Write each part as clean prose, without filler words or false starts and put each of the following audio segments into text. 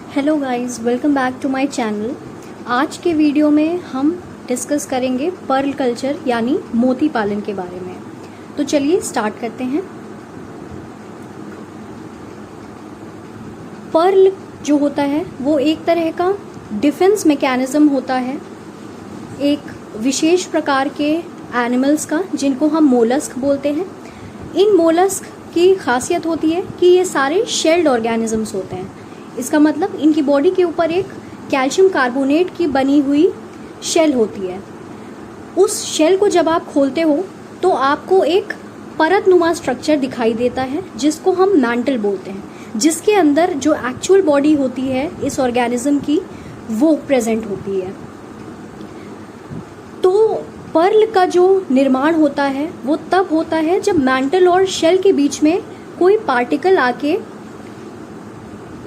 Hello guys, welcome back to my channel. आज के video में हम डिस्कस करेंगे पर्ल कल्चर यानी मोती पालन के बारे में। तो चलिए स्टार्ट करते हैं। पर्ल जो होता है वो एक तरह का डिफेंस मैकेनिज्म होता है एक विशेष प्रकार के एनिमल्स का, जिनको हम मोलस्क बोलते हैं। इन मोलस्क की खासियत होती है कि ये सारे शेल्ड ऑर्गेनिजम्स होते हैं। इसका मतलब इनकी बॉडी के ऊपर एक कैल्शियम कार्बोनेट की बनी हुई शेल होती है। उस शेल को जब आप खोलते हो तो आपको एक परतनुमा स्ट्रक्चर दिखाई देता है जिसको हम मैंटल बोलते हैं, जिसके अंदर जो एक्चुअल बॉडी होती है इस ऑर्गेनिज्म की वो प्रेजेंट होती है। तो पर्ल का जो निर्माण होता है वो तब होता है जब मैंटल और शेल के बीच में कोई पार्टिकल आके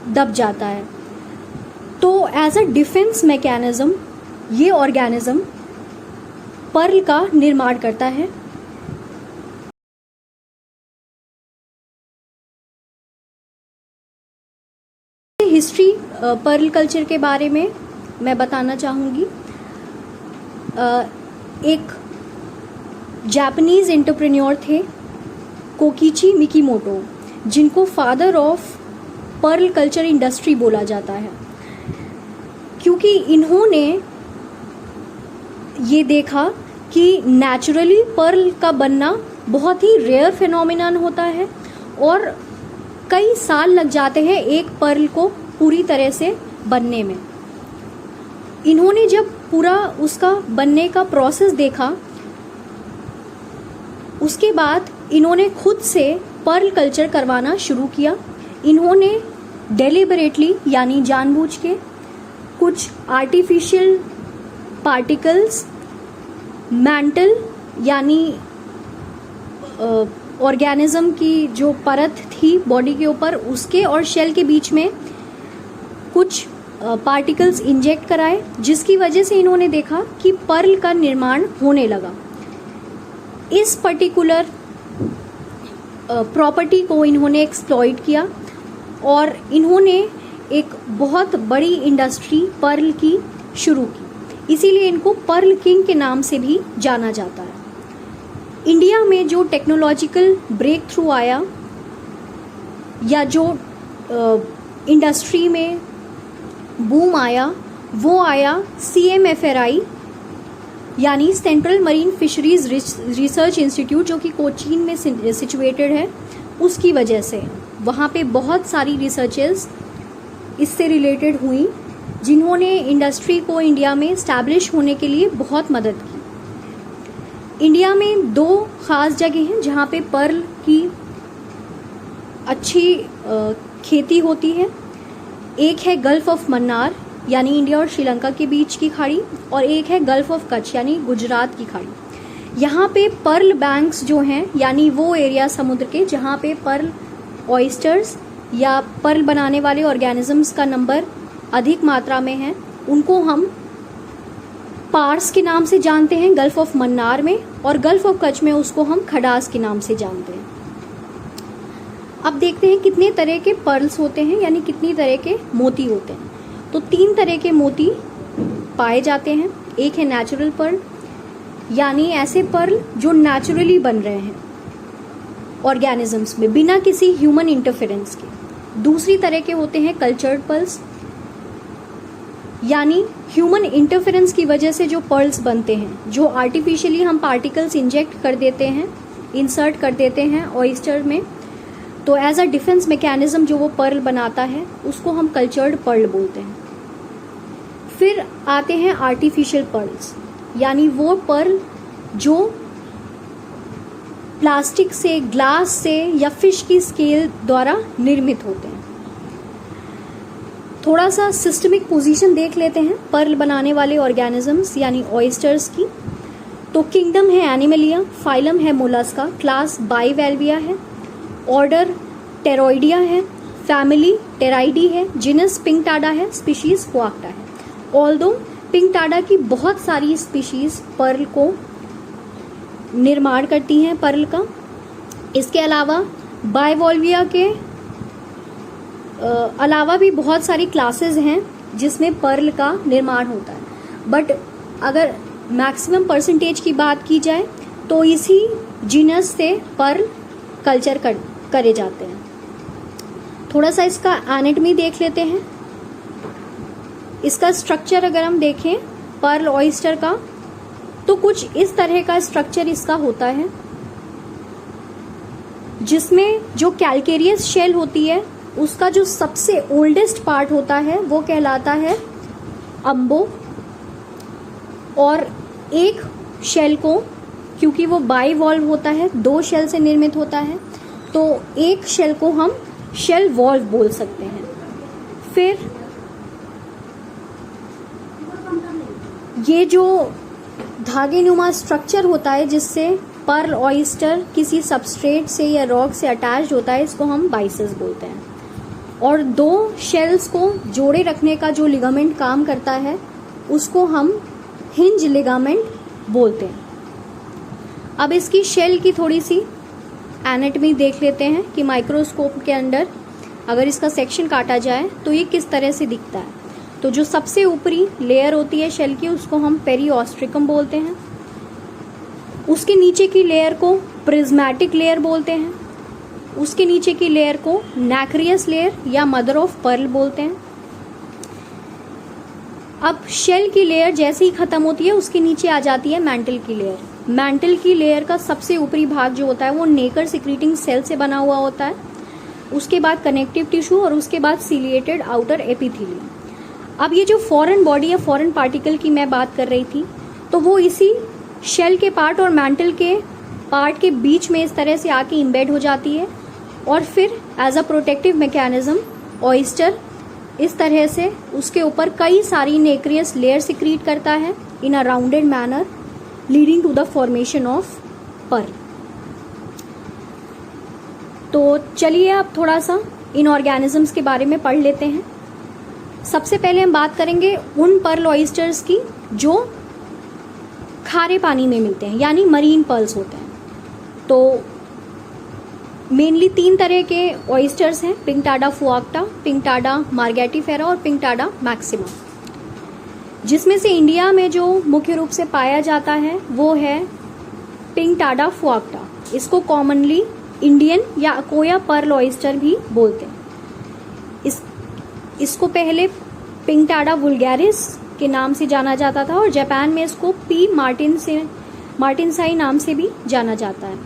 दब जाता है। तो एज अ डिफेंस मैकेनिज्म ये ऑर्गेनिज्म पर्ल का निर्माण करता है। हिस्ट्री पर्ल कल्चर के बारे में मैं बताना चाहूँगी। एक जापानीज एंटरप्रेन्योर थे कोकिची मिकीमोटो, जिनको father of pearl culture industry बोला जाता है, क्योंकि इन्होंने ये देखा कि नेचुरली पर्ल का बनना बहुत ही रेयर फिनोमिनन होता है और कई साल लग जाते हैं एक पर्ल को पूरी तरह से बनने में। इन्होंने जब पूरा उसका बनने का प्रोसेस देखा, उसके बाद इन्होंने खुद से पर्ल कल्चर करवाना शुरू किया। इन्होंने डेलिबरेटली यानी जानबूझ के कुछ आर्टिफिशियल पार्टिकल्स मैंटल यानी ऑर्गेनिज्म की जो परत थी बॉडी के ऊपर उसके और शेल के बीच में कुछ पार्टिकल्स इंजेक्ट कराए, जिसकी वजह से इन्होंने देखा कि पर्ल का निर्माण होने लगा। इस पर्टिकुलर प्रॉपर्टी को इन्होंने एक्सप्लॉइट किया और इन्होंने एक बहुत बड़ी इंडस्ट्री पर्ल की शुरू की। इसीलिए इनको पर्ल किंग के नाम से भी जाना जाता है। इंडिया में जो टेक्नोलॉजिकल ब्रेक थ्रू आया या जो इंडस्ट्री में बूम आया वो आया CMFRI यानी central marine fisheries research institute, जो कि कोचीन में सिचुएटेड है, उसकी वजह से। वहाँ पे बहुत सारी रिसर्चेस इससे रिलेटेड हुई जिन्होंने इंडस्ट्री को इंडिया में स्टैब्लिश होने के लिए बहुत मदद की। इंडिया में दो खास जगह हैं जहाँ पे पर्ल की अच्छी खेती होती है। एक है गल्फ ऑफ मन्नार यानी इंडिया और श्रीलंका के बीच की खाड़ी, और एक है गल्फ ऑफ कच्छ यानी गुजरात की खाड़ी। यहाँ पे पर्ल बैंक्स जो हैं यानी वो एरिया समुद्र के जहाँ पे पर्ल ऑयस्टर्स या पर्ल बनाने वाले ऑर्गेनिजम्स का नंबर अधिक मात्रा में है, उनको हम पार्स के नाम से जानते हैं गल्फ ऑफ मन्नार में, और गल्फ ऑफ कच्छ में उसको हम खडास के नाम से जानते हैं। अब देखते हैं कितने तरह के पर्ल्स होते हैं यानी कितनी तरह के मोती होते हैं। तो 3 तरह के मोती पाए जाते हैं। एक है नेचुरल पर्ल यानी ऐसे पर्ल जो नेचुरली बन रहे हैं ऑर्गेनिजम्स में बिना किसी ह्यूमन इंटरफेरेंस के। दूसरी तरह के होते हैं कल्चर्ड पर्ल्स यानी ह्यूमन इंटरफेरेंस की वजह से जो पर्ल्स बनते हैं, जो आर्टिफिशियली हम पार्टिकल्स इंजेक्ट कर देते हैं, इंसर्ट कर देते हैं ऑयस्टर में, तो एज अ डिफेंस मैकेनिज्म जो वो पर्ल बनाता है उसको हम कल्चर्ड पर्ल बोलते हैं। फिर आते हैं आर्टिफिशियल पर्ल्स यानी वो पर्ल जो प्लास्टिक से, ग्लास से या फिश की स्केल द्वारा निर्मित होते हैं। थोड़ा सा सिस्टमिक पोजीशन देख लेते हैं पर्ल बनाने वाले ऑर्गेनिजम्स यानी ऑयस्टर्स की। तो किंगडम है एनिमलिया, फाइलम है मोलस्का, क्लास बाइवेल्विया है, ऑर्डर टेरोइडिया है, फैमिली टेराइडी है, जिनस पिंकटाडा है, स्पीशीज क्वाक्टा है। ऑल्दो पिंकटाडा की बहुत सारी स्पीशीज पर्ल को निर्माण करती हैं पर्ल का। इसके अलावा बाइवॉल्विया के अलावा भी बहुत सारी क्लासेस हैं जिसमें पर्ल का निर्माण होता है, बट अगर मैक्सिमम परसेंटेज की बात की जाए तो इसी जीनस से पर्ल कल्चर करे जाते हैं। थोड़ा सा इसका एनाटॉमी देख लेते हैं। इसका स्ट्रक्चर अगर हम देखें पर्ल ऑयस्टर का, तो कुछ इस तरह का स्ट्रक्चर इसका होता है, जिसमें जो कैल्केरियस शेल होती है उसका जो सबसे ओल्डेस्ट पार्ट होता है वो कहलाता है अम्बो, और एक शेल को, क्योंकि वो बाइवॉल्व होता है, 2 शेल से निर्मित होता है, तो एक शेल को हम शेल वॉल्व बोल सकते हैं। फिर ये जो धागेनुमा स्ट्रक्चर होता है जिससे पर्ल ऑयस्टर किसी सबस्ट्रेट से या रॉक से अटैच्ड होता है, इसको हम बाइसेस बोलते हैं। और 2 शेल्स को जोड़े रखने का जो लिगामेंट काम करता है उसको हम हिंज लिगामेंट बोलते हैं। अब इसकी शेल की थोड़ी सी एनाटॉमी देख लेते हैं कि माइक्रोस्कोप के अंदर अगर इसका सेक्शन काटा जाए तो ये किस तरह से दिखता है। तो जो सबसे ऊपरी लेयर होती है शेल की उसको हम पेरिऑस्ट्रिकम बोलते हैं। उसके नीचे की लेयर को प्रिज्मेटिक लेयर बोलते हैं। उसके नीचे की लेयर को नैक्रियस लेयर या मदर ऑफ पर्ल बोलते हैं। अब शेल की लेयर जैसे ही खत्म होती है उसके नीचे आ जाती है मैंटल की लेयर। मैंटल की लेयर का सबसे ऊपरी भाग जो होता है वो नेकर सिक्रीटिंग सेल से बना हुआ होता है। उसके बाद कनेक्टिव टिश्यू और उसके बाद सिलिएटेड आउटर एपिथेलियम। अब ये जो फॉरेन बॉडी या फॉरेन पार्टिकल की मैं बात कर रही थी, तो वो इसी शेल के पार्ट और मैंटल के पार्ट के बीच में इस तरह से आके इम्बेड हो जाती है, और फिर as a protective mechanism oyster इस तरह से उसके ऊपर कई सारी नेक्रियस लेयर सिक्रीट करता है in a rounded manner, leading to the formation of pearl. तो चलिए अब थोड़ा सा इन ऑर्गेनिजम्स के बारे में पढ़ लेते हैं। सबसे पहले हम बात करेंगे उन पर्ल ऑयस्टर्स की जो खारे पानी में मिलते हैं, यानी मरीन पर्ल्स होते हैं। तो मेनली 3 तरह के ऑयस्टर्स हैं, पिंकटाडा फुआक्टा, पिंकटाडा मार्गेटिफेरा और पिंकटाडा मैक्सिमा, जिसमें से इंडिया में जो मुख्य रूप से पाया जाता है वो है पिंकटाडा फुआक्टा। इसको कॉमनली इंडियन या अकोया पर्ल ऑयस्टर भी बोलते हैं। इसको पहले पिंकटाडा वुल्गैरिस के नाम से जाना जाता था और जापान में इसको पी मार्टिनसाई नाम से भी जाना जाता है।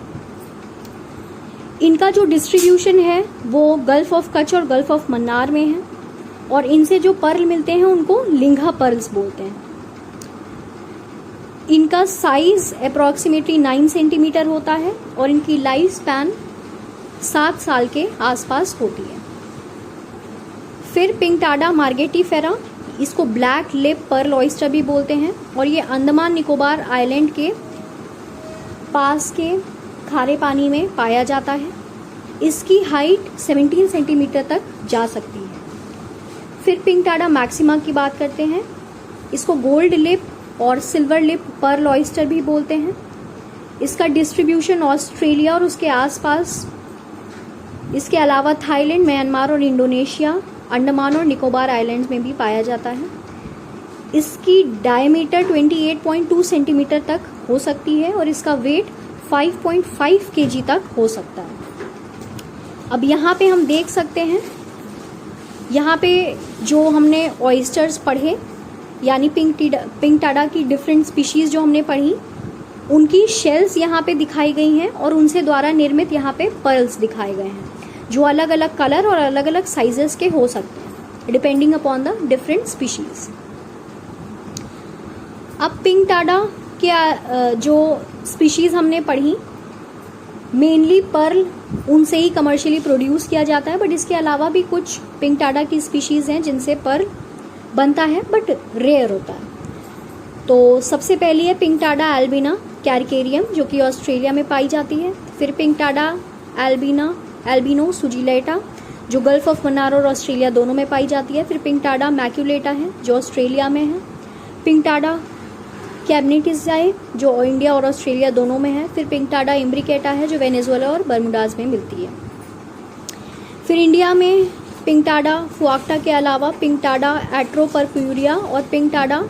इनका जो डिस्ट्रीब्यूशन है वो गल्फ ऑफ कच्छ और गल्फ ऑफ मन्नार में है, और इनसे जो पर्ल मिलते हैं उनको लिंगा पर्ल्स बोलते हैं। इनका साइज अप्रॉक्सीमेटली 9 सेंटीमीटर होता है और इनकी लाइफ स्पैन 7 साल के आसपास होती है। फिर पिंकटाडा मार्गेटिफेरा, इसको ब्लैक लिप पर्ल ऑयस्टर भी बोलते हैं, और ये अंडमान निकोबार आइलैंड के पास के खारे पानी में पाया जाता है। इसकी हाइट 17 सेंटीमीटर तक जा सकती है। फिर पिंकटाडा मैक्सिमा की बात करते हैं। इसको गोल्ड लिप और सिल्वर लिप पर्ल ऑयस्टर भी बोलते हैं। इसका डिस्ट्रीब्यूशन ऑस्ट्रेलिया और उसके आसपास, इसके अलावा थाईलैंड, म्यांमार और इंडोनेशिया, अंडमान और निकोबार आइलैंड्स में भी पाया जाता है। इसकी डायमीटर 28.2 सेंटीमीटर तक हो सकती है और इसका वेट 5.5 केजी तक हो सकता है। अब यहाँ पे हम देख सकते हैं, यहाँ पे जो हमने ऑयस्टर्स पढ़े, यानी पिंकटाडा की डिफरेंट स्पीशीज़ जो हमने पढ़ी, उनकी शेल्स यहाँ पे दिखाई गई हैं और उनसे द्वारा निर्मित यहाँ पे पर्ल्स दिखाए गए हैं, जो अलग अलग कलर और अलग अलग साइजेस के हो सकते हैं depending upon the different species. अब पिंकटाडा के जो स्पीशीज हमने पढ़ी, मेनली पर्ल उनसे ही कमर्शियली प्रोड्यूस किया जाता है, बट इसके अलावा भी कुछ पिंकटाडा की स्पीशीज हैं जिनसे पर्ल बनता है बट रेयर होता है। तो सबसे पहली है पिंकटाडा एल्बिना कैरकेरियम, जो कि ऑस्ट्रेलिया में पाई जाती है। फिर पिंकटाडा एल्बिनो सुजिलेटा, जो गल्फ ऑफ मन्नार और ऑस्ट्रेलिया दोनों में पाई जाती है। फिर पिंकटाडा मैक्यूलेटा है, जो ऑस्ट्रेलिया में है। पिंकटाडा कैबनेटिसाई, जो इंडिया और ऑस्ट्रेलिया दोनों में है। फिर पिंकटाडा इम्ब्रिकेटा है, जो वेनेजुएला और बर्मुडाज में मिलती है। फिर इंडिया में पिंकटाडा फुआक्टा के अलावा पिंकटाडा एट्रोपर्प्यूरिया और पिंकटाडा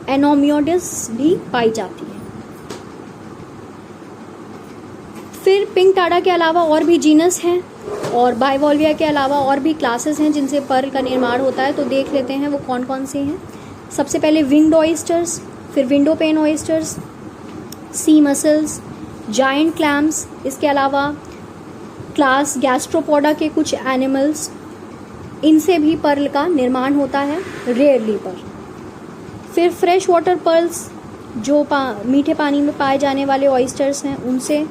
एनोमियोडिस भी पाई जाती है। फिर पिंकटाडा के अलावा और भी जीनस हैं और बाइवॉल्विया के अलावा और भी क्लासेस हैं जिनसे पर्ल का निर्माण होता है, तो देख लेते हैं वो कौन कौन से हैं। सबसे पहले विंग्ड ऑयस्टर्स, फिर विंडो पेन ऑयस्टर्स, सी मसल्स, जायंट क्लैम्स, इसके अलावा क्लास गैस्ट्रोपोडा के कुछ एनिमल्स, इनसे भी पर्ल का निर्माण होता है रेयरली पर। फिर फ्रेश वाटर पर्ल्स, जो मीठे पानी में पाए जाने वाले ऑयस्टर्स हैं, उनसे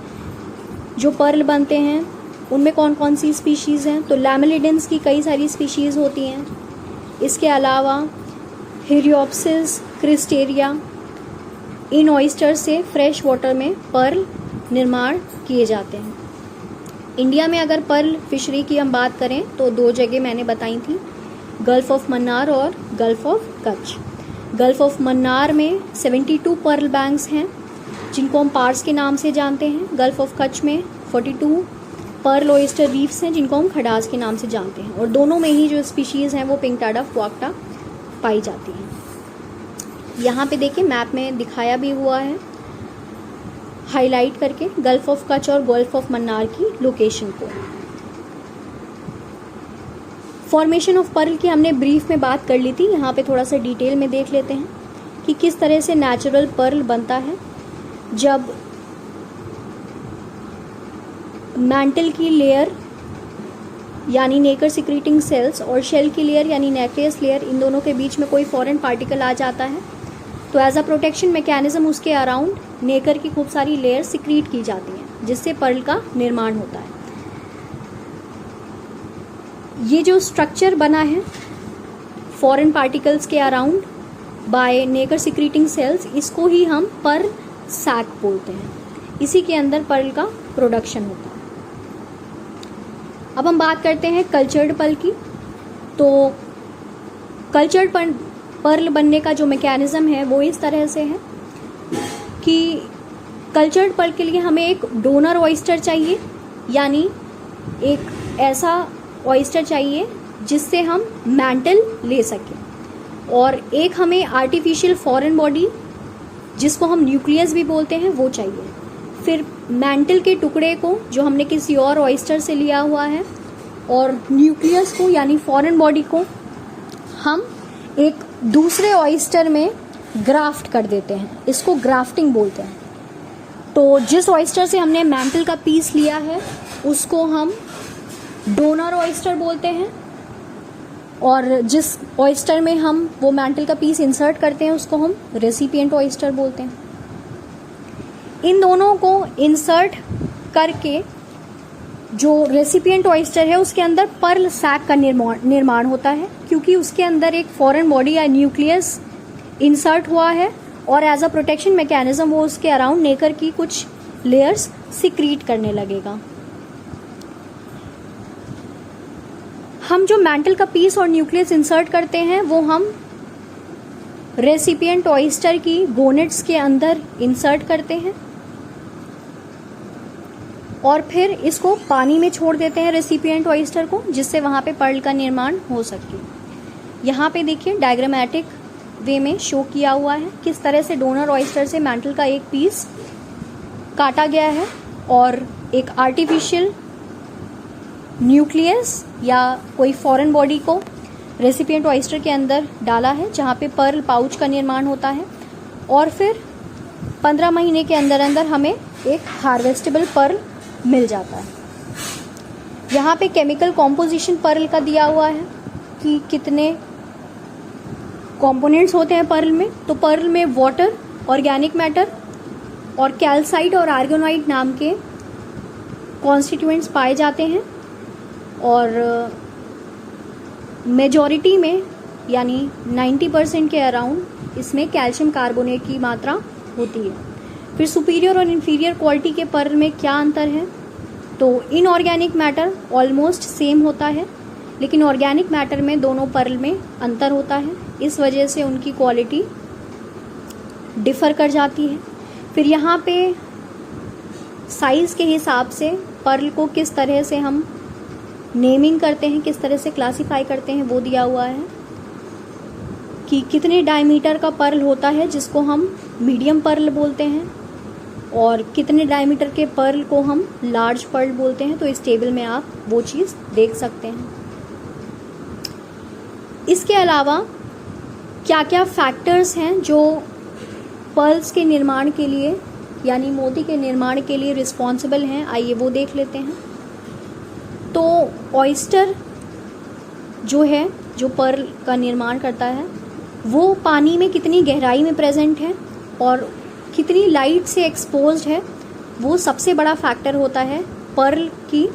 जो पर्ल बनते हैं उनमें कौन कौन सी स्पीशीज़ हैं, तो लैमेलिडेंस की कई सारी स्पीशीज़ होती हैं। इसके अलावा हिरियोप्सिस, क्रिस्टेरिया, इन ऑयस्टर्स से फ्रेश वाटर में पर्ल निर्माण किए जाते हैं। इंडिया में अगर पर्ल फिशरी की हम बात करें तो 2 जगह मैंने बताई थी, गल्फ ऑफ मन्नार और gulf of Kutch. Gulf of Mannar में 72 पर्ल बैंक्स हैं जिनको हम पार्स के नाम से जानते हैं। गल्फ ऑफ कच्छ में 42 पर्ल ऑयस्टर रीफ्स हैं जिनको हम खडास के नाम से जानते हैं, और दोनों में ही जो स्पीशीज़ हैं वो पिंकटाडा फुआक्टा पाई जाती हैं। यहाँ पे देखिए मैप में दिखाया भी हुआ है हाईलाइट करके गल्फ ऑफ कच्छ और गल्फ ऑफ मन्नार की लोकेशन को। फॉर्मेशन ऑफ पर्ल की हमने ब्रीफ में बात कर ली थी, यहाँ पे थोड़ा सा डिटेल में देख लेते हैं कि किस तरह से नेचुरल पर्ल बनता है। जब मैंटल की लेयर यानी नेकर सिक्रीटिंग सेल्स और शेल की लेयर यानी नेक्रियस लेयर, इन दोनों के बीच में कोई फॉरेन पार्टिकल आ जाता है तो एज अ प्रोटेक्शन मैकेनिज्म उसके अराउंड नेकर की खूब सारी लेयर सिक्रीट की जाती हैं जिससे पर्ल का निर्माण होता है। ये जो स्ट्रक्चर बना है फॉरेन पार्टिकल्स के अराउंड बाय नेकर सिक्रीटिंग सेल्स, इसको ही हम पर्ल सैक बोलते हैं। इसी के अंदर पर्ल का प्रोडक्शन होता है। अब हम बात करते हैं कल्चर्ड पर्ल की। तो कल्चर्ड पर्ल बनने का जो मैकेनिज्म है वो इस तरह से है कि कल्चर्ड पर्ल के लिए हमें एक डोनर ऑयस्टर चाहिए, यानी एक ऐसा ऑयस्टर चाहिए जिससे हम मैंटल ले सकें, और एक हमें आर्टिफिशियल फॉरेन बॉडी जिसको हम न्यूक्लियस भी बोलते हैं वो चाहिए। फिर मैंटल के टुकड़े को जो हमने किसी और ऑयस्टर से लिया हुआ है और न्यूक्लियस को यानी फॉरेन बॉडी को हम एक दूसरे ऑयस्टर में ग्राफ्ट कर देते हैं, इसको ग्राफ्टिंग बोलते हैं। तो जिस ऑयस्टर से हमने मैंटल का पीस लिया है उसको हम डोनर ऑयस्टर बोलते हैं, और जिस ऑयस्टर में हम वो मैंटल का पीस इंसर्ट करते हैं उसको हम रेसिपिएंट ऑयस्टर बोलते हैं। इन दोनों को इंसर्ट करके जो रेसिपिएंट ऑयस्टर है उसके अंदर पर्ल सैक का निर्माण होता है, क्योंकि उसके अंदर एक फॉरेन बॉडी या न्यूक्लियस इंसर्ट हुआ है और एज अ प्रोटेक्शन मैकेनिज्म वो उसके अराउंड नेकर की कुछ लेयर्स सिक्रीट करने लगेगा। हम जो मैंटल का पीस और न्यूक्लियस इंसर्ट करते हैं वो हम रेसिपिएंट ऑयस्टर की गोनेट्स के अंदर इंसर्ट करते हैं और फिर इसको पानी में छोड़ देते हैं रेसिपिएंट ऑयस्टर को, जिससे वहाँ पे पर्ल का निर्माण हो सके। यहाँ पे देखिए डायग्रामेटिक वे में शो किया हुआ है किस तरह से डोनर ऑयस्टर से मैंटल का एक पीस काटा गया है और एक आर्टिफिशियल न्यूक्लियस या कोई फॉरेन बॉडी को रेसिपिएंट ऑयस्टर के अंदर डाला है जहाँ पे पर्ल पाउच का निर्माण होता है, और फिर 15 महीने के अंदर अंदर हमें एक हार्वेस्टेबल पर्ल मिल जाता है। यहाँ पे केमिकल कॉम्पोजिशन पर्ल का दिया हुआ है कि कितने कंपोनेंट्स होते हैं पर्ल में। तो पर्ल में वाटर, ऑर्गेनिक मैटर और कैल्साइट और आर्गोनाइट नाम के कॉन्स्टिट्यूएंट्स पाए जाते हैं, और मेजॉरिटी में यानी 90% के अराउंड इसमें कैल्शियम कार्बोनेट की मात्रा होती है। फिर सुपीरियर और इन्फीरियर क्वालिटी के पर्ल में क्या अंतर है, तो इनऑर्गेनिक मैटर ऑलमोस्ट सेम होता है, लेकिन ऑर्गेनिक मैटर में दोनों पर्ल में अंतर होता है, इस वजह से उनकी क्वालिटी डिफ़र कर जाती है। फिर यहाँ पे साइज़ के हिसाब से पर्ल को किस तरह से हम नेमिंग करते हैं, किस तरह से क्लासीफाई करते हैं वो दिया हुआ है कि कितने डायमीटर का पर्ल होता है जिसको हम मीडियम पर्ल बोलते हैं और कितने डायमीटर के पर्ल को हम लार्ज पर्ल बोलते हैं। तो इस टेबल में आप वो चीज़ देख सकते हैं। इसके अलावा क्या क्या फैक्टर्स हैं जो पर्ल्स के निर्माण के लिए यानी मोती के निर्माण के लिए रिस्पॉन्सिबल हैं, आइए वो देख लेते हैं। तो ऑयस्टर जो है, जो पर्ल का निर्माण करता है, वो पानी में कितनी गहराई में प्रेजेंट है और कितनी लाइट से एक्सपोज्ड है, वो सबसे बड़ा फैक्टर होता है पर्ल की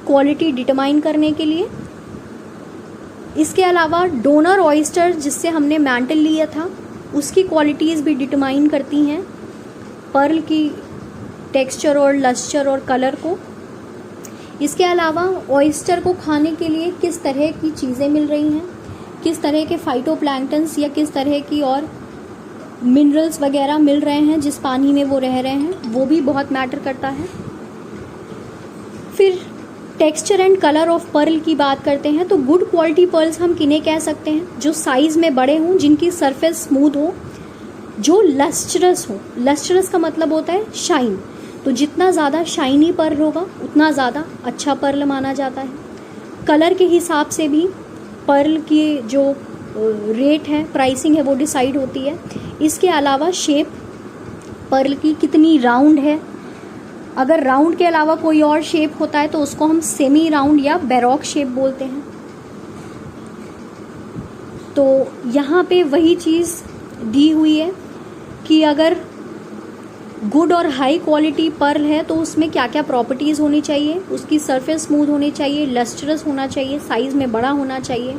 क्वालिटी डिटरमाइन करने के लिए। इसके अलावा डोनर ऑयस्टर जिससे हमने मैंटल लिया था, उसकी क्वालिटीज़ भी डिटरमाइन करती हैं पर्ल की टेक्सचर और लस्टर और कलर को। इसके अलावा ऑयस्टर को खाने के लिए किस तरह की चीज़ें मिल रही हैं, किस तरह के फाइटोप्लैंक्टन्स या किस तरह की और मिनरल्स वगैरह मिल रहे हैं जिस पानी में वो रह रहे हैं, वो भी बहुत मैटर करता है। फिर texture and colour of pearl की बात करते हैं तो गुड क्वालिटी पर्ल्स हम किन्हें कह सकते हैं, जो साइज़ में बड़े हों, जिनकी सरफेस स्मूथ हो, जो लस्ट्रस हो। लस्ट्रस का मतलब होता है शाइन, तो जितना ज़्यादा शाइनी पर्ल होगा उतना ज़्यादा अच्छा पर्ल माना जाता है। कलर के हिसाब से भी पर्ल की जो रेट है, प्राइसिंग है, वो डिसाइड होती है। इसके अलावा शेप पर्ल की कितनी राउंड है, अगर राउंड के अलावा कोई और शेप होता है तो उसको हम सेमी राउंड या बैरोक शेप बोलते हैं। तो यहाँ पे वही चीज़ दी हुई है कि अगर गुड और हाई क्वालिटी पर्ल है तो उसमें क्या क्या प्रॉपर्टीज़ होनी चाहिए। उसकी सरफेस स्मूथ होनी चाहिए, लस्ट्रस होना चाहिए, साइज़ में बड़ा होना चाहिए,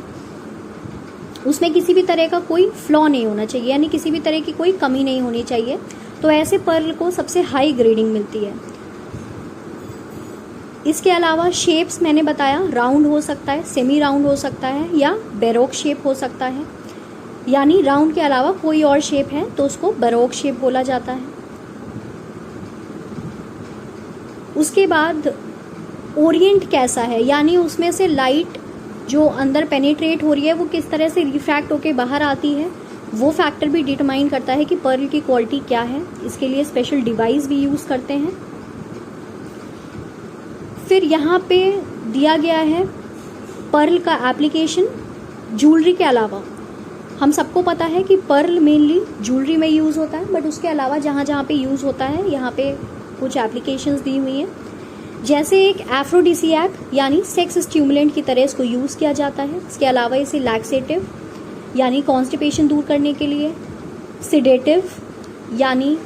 उसमें किसी भी तरह का कोई फ्लॉ नहीं होना चाहिए, यानी किसी भी तरह की कोई कमी नहीं होनी चाहिए। तो ऐसे पर्ल को सबसे हाई ग्रेडिंग मिलती है। इसके अलावा शेप्स मैंने बताया, राउंड हो सकता है, सेमी राउंड हो सकता है या बैरोक शेप हो सकता है, यानी राउंड के अलावा कोई और शेप है तो उसको बैरोक शेप बोला जाता है। उसके बाद ओरिएंट कैसा है, यानी उसमें से लाइट जो अंदर पेनिट्रेट हो रही है वो किस तरह से रिफ्रैक्ट होके बाहर आती है, वो फैक्टर भी डिटरमाइन करता है कि पर्ल की क्वालिटी क्या है। इसके लिए स्पेशल डिवाइस भी यूज़ करते हैं। फिर यहाँ पे दिया गया है पर्ल का एप्लीकेशन ज्वेलरी के अलावा। हम सबको पता है कि पर्ल मेनली ज्वेलरी में यूज़ होता है, बट उसके अलावा जहाँ जहाँ पे यूज़ होता है यहाँ पे कुछ एप्लीकेशंस दी हुई हैं। जैसे एक एफ्रोडिसियक यानी सेक्स स्टिमुलेंट की तरह इसको यूज़ किया जाता है। इसके अलावा इसे लैक्सेटिव यानी कॉन्स्टिपेशन दूर करने के लिए, सिडेटिव यानी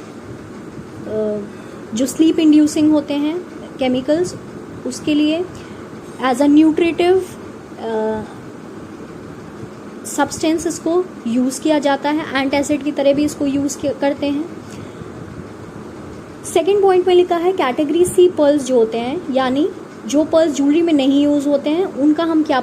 जो स्लीप इंड्यूसिंग होते हैं केमिकल्स उसके लिए, एज अ न्यूट्रिटिव सब्सटेंस इसको यूज़ किया जाता है। एंटासिड की तरह भी इसको यूज़ करते हैं। सेकेंड पॉइंट में लिखा है कैटेगरी सी पर्ल्स जो होते हैं, यानी जो पर्ल्स ज्वेलरी में नहीं यूज़ होते हैं उनका हम क्या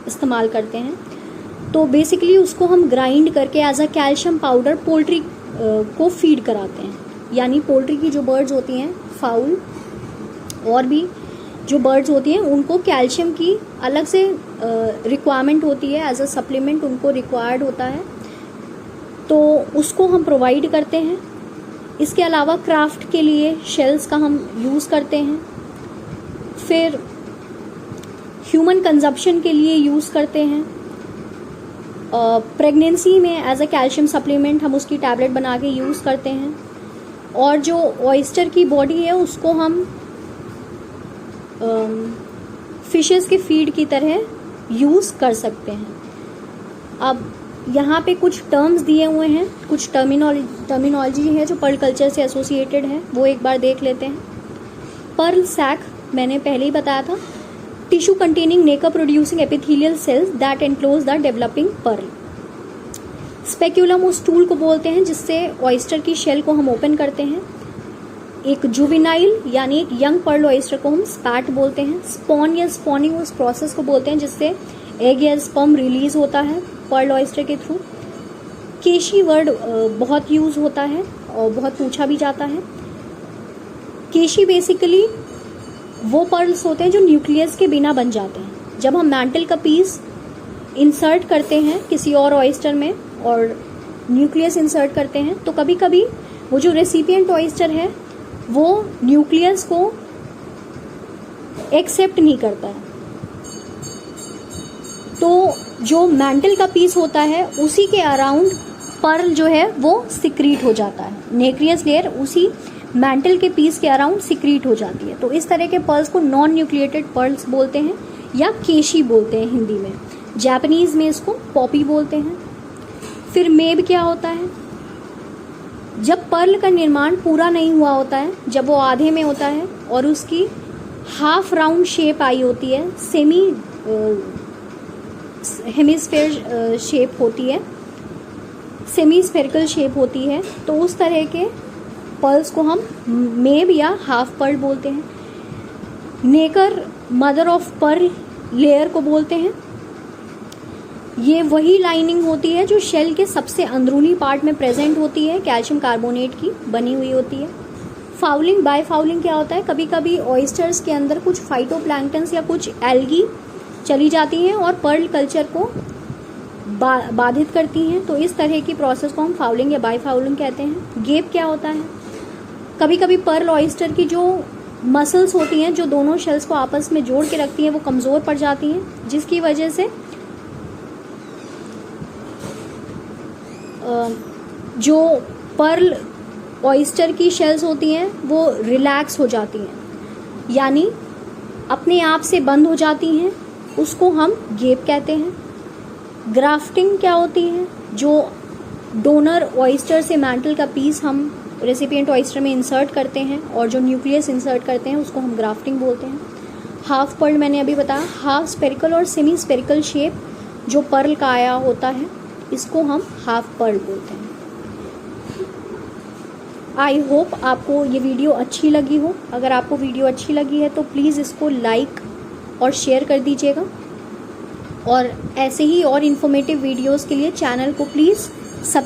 इस्तेमाल करते हैं। तो बेसिकली उसको हम ग्राइंड करके as a calcium powder poultry को फीड कराते हैं, यानी पोल्ट्री की जो बर्ड्स होती हैं, फाउल और भी जो बर्ड्स होती हैं, उनको कैल्शियम की अलग से रिक्वायरमेंट होती है, एज अ सप्लीमेंट उनको रिक्वायर्ड होता है, तो उसको हम प्रोवाइड करते हैं। इसके अलावा क्राफ्ट के लिए शेल्स का हम यूज़ करते हैं। फिर ह्यूमन कंजप्शन के लिए यूज़ करते हैं। प्रेगनेंसी में एज अ कैल्शियम सप्लीमेंट हम उसकी टैबलेट बना के यूज़ करते हैं। और जो ऑयस्टर की बॉडी है उसको हम फिशेस के फीड की तरह यूज़ कर सकते हैं। अब यहाँ पे कुछ टर्म्स दिए हुए हैं, कुछ टर्मिनोलॉजी है जो पर्ल कल्चर से एसोसिएटेड है, वो एक बार देख लेते हैं। पर्ल सैक मैंने पहले ही बताया था, tissue containing nacre producing epithelial cells that enclose the developing pearl. Speculum उस टूल को बोलते हैं जिससे ऑयस्टर की शेल को हम ओपन करते हैं। एक जुवेनाइल यानी एक यंग पर्ल ऑयस्टर को हम स्पैट बोलते हैं। स्पॉन या स्पॉनिंग उस प्रोसेस को बोलते हैं जिससे एग या स्पर्म रिलीज होता है पर्ल ऑयस्टर के थ्रू। केशी वर्ड बहुत यूज होता है और बहुत पूछा भी जाता है। केशी बेसिकली वो पर्ल्स होते हैं जो न्यूक्लियस के बिना बन जाते हैं। जब हम मैंटल का पीस इंसर्ट करते हैं किसी और ऑयस्टर में और न्यूक्लियस इंसर्ट करते हैं, तो कभी कभी वो जो रेसिपिएंट ऑयस्टर है वो न्यूक्लियस को एक्सेप्ट नहीं करता है, तो जो मैंटल का पीस होता है उसी के अराउंड पर्ल जो है वो सिक्रीट हो जाता है। नेक्रियस लेयर उसी मैंटल के पीस के अराउंड सिक्रीट हो जाती है। तो इस तरह के पर्ल्स को नॉन न्यूक्लिएटेड पर्ल्स बोलते हैं या केशी बोलते हैं हिंदी में। जापानीज में इसको पॉपी बोलते हैं। फिर मेब क्या होता है? जब पर्ल का निर्माण पूरा नहीं हुआ होता है, जब वो आधे में होता है और उसकी हाफ राउंड शेप आई होती है, सेमी हेमिस्फेयर शेप होती है, सेमी स्फेरिकल शेप होती है, तो उस तरह के पर्ल्स को हम मेब या हाफ पर्ल बोलते हैं। नेकर मदर ऑफ पर्ल लेयर को बोलते हैं। ये वही लाइनिंग होती है जो शेल के सबसे अंदरूनी पार्ट में प्रेजेंट होती है, कैल्शियम कार्बोनेट की बनी हुई होती है। फाउलिंग, बाय फाउलिंग क्या होता है? कभी कभी ऑयस्टर्स के अंदर कुछ फाइटोप्लैंक्टन्स या कुछ एल्गी चली जाती हैं और पर्ल कल्चर को बाधित करती हैं, तो इस तरह की प्रोसेस को हम फाउलिंग या बाय फाउलिंग कहते हैं। गेप क्या होता है? कभी कभी पर्ल ऑयस्टर की जो मसल्स होती हैं जो दोनों शेल्स को आपस में जोड़ के रखती हैं वो कमज़ोर पड़ जाती हैं, जिसकी वजह से जो पर्ल ऑयस्टर की शेल्स होती हैं वो रिलैक्स हो जाती हैं, यानी अपने आप से बंद हो जाती हैं, उसको हम गेप कहते हैं। ग्राफ्टिंग क्या होती है? जो डोनर ऑयस्टर से मैंटल का पीस हम रेसिपिएंट ऑयस्टर में इंसर्ट करते हैं और जो न्यूक्लियस इंसर्ट करते हैं उसको हम ग्राफ्टिंग बोलते हैं। हाफ पर्ल मैंने अभी बताया, हाफ स्पेरिकल और सेमी स्पेरिकल शेप जो पर्ल का आया होता है इसको हम हाफ पर्ल बोलते हैं। आई होप आपको ये वीडियो अच्छी लगी हो। अगर आपको वीडियो अच्छी लगी है तो प्लीज़ इसको लाइक और शेयर कर दीजिएगा, और ऐसे ही और इन्फॉर्मेटिव वीडियोस के लिए चैनल को प्लीज़ सब्सक्राइब